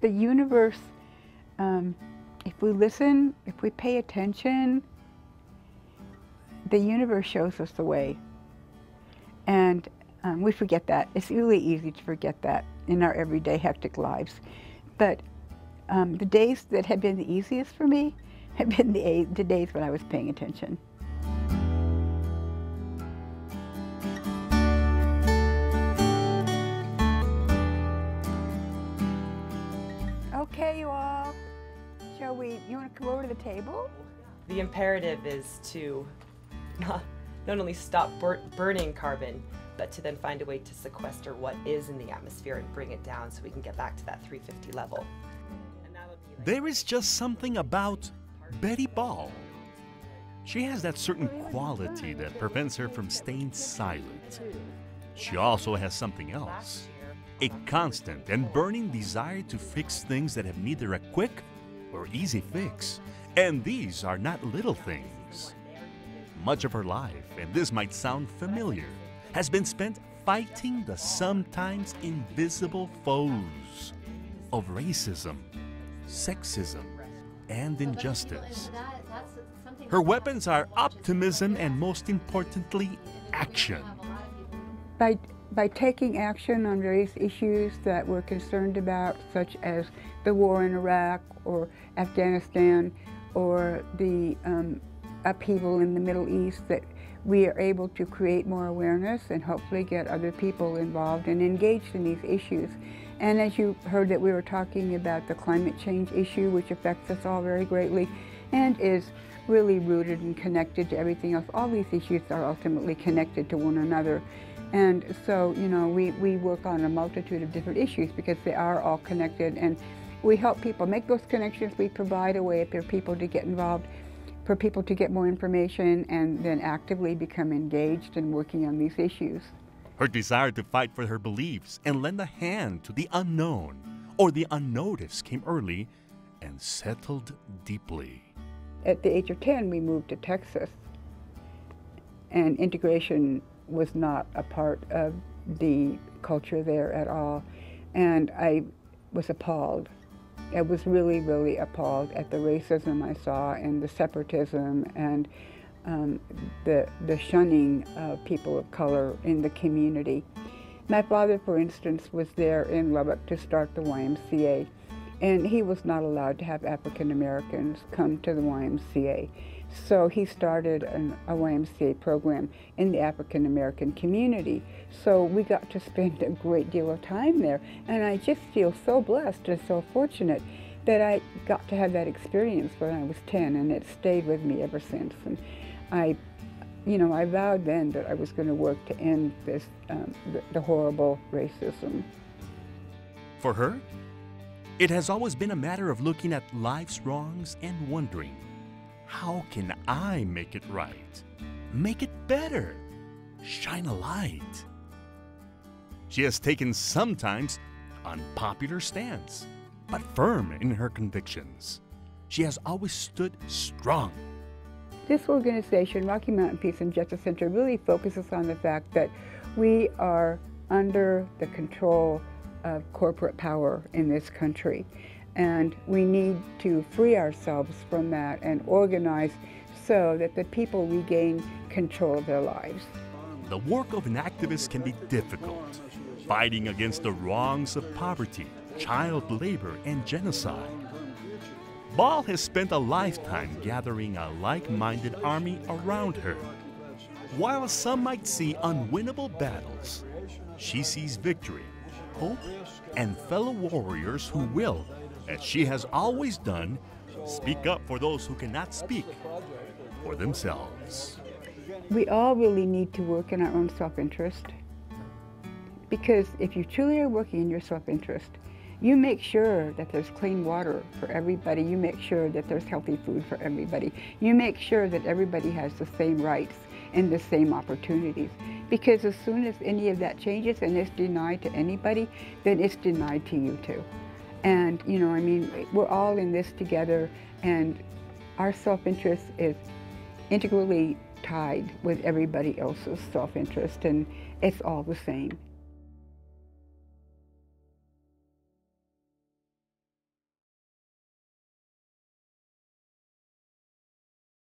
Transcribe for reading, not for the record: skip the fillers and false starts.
The universe, if we listen, if we pay attention, the universe shows us the way. And we forget that. It's really easy to forget that in our everyday hectic lives. But the days that have been the easiest for me have been the days when I was paying attention. Okay, you all. You want to come over to the table? The imperative is to not only stop burning carbon, but to then find a way to sequester what is in the atmosphere and bring it down so we can get back to that 350 level. There is just something about Betty Ball. She has that certain quality that prevents her from staying silent. She also has something else. A constant and burning desire to fix things that have neither a quick or easy fix. And these are not little things. Much of her life, and this might sound familiar, has been spent fighting the sometimes invisible foes of racism, sexism, and injustice. Her weapons are optimism and, most importantly, action. By taking action on various issues that we're concerned about, such as the war in Iraq or Afghanistan or the upheaval in the Middle East, that we are able to create more awareness and hopefully get other people involved and engaged in these issues. And as you heard, that we were talking about the climate change issue, which affects us all very greatly and is really rooted and connected to everything else. All these issues are ultimately connected to one another. And so, you know, we work on a multitude of different issues because they are all connected, and we help people make those connections. We provide a way for people to get involved, for people to get more information and then actively become engaged in working on these issues. Her desire to fight for her beliefs and lend a hand to the unknown or the unnoticed came early and settled deeply. At the age of 10, we moved to Texas, and integration was not a part of the culture there at all. And I was appalled. I was really, really appalled at the racism I saw and the separatism and the shunning of people of color in the community. My father, for instance, was there in Lubbock to start the YMCA, and he was not allowed to have African Americans come to the YMCA. So he started a YMCA program in the African American community. So we got to spend a great deal of time there. And I just feel so blessed and so fortunate that I got to have that experience when I was 10, and it stayed with me ever since. And I vowed then that I was going to work to end this, the horrible racism. For her, it has always been a matter of looking at life's wrongs and wondering, how can I make it right? Make it better? Shine a light? She has taken sometimes unpopular stands, but firm in her convictions. She has always stood strong. This organization, Rocky Mountain Peace and Justice Center, really focuses on the fact that we are under the control of corporate power in this country. And we need to free ourselves from that and organize so that the people regain control of their lives. The work of an activist can be difficult, fighting against the wrongs of poverty, child labor, and genocide. Ball has spent a lifetime gathering a like-minded army around her. While some might see unwinnable battles, she sees victory, hope, and fellow warriors who will, as she has always done, speak up for those who cannot speak for themselves. We all really need to work in our own self-interest, because if you truly are working in your self-interest, you make sure that there's clean water for everybody. You make sure that there's healthy food for everybody. You make sure that everybody has the same rights and the same opportunities. Because as soon as any of that changes and it's denied to anybody, then it's denied to you too. And, you know, I mean, we're all in this together, and our self-interest is integrally tied with everybody else's self-interest, and it's all the same.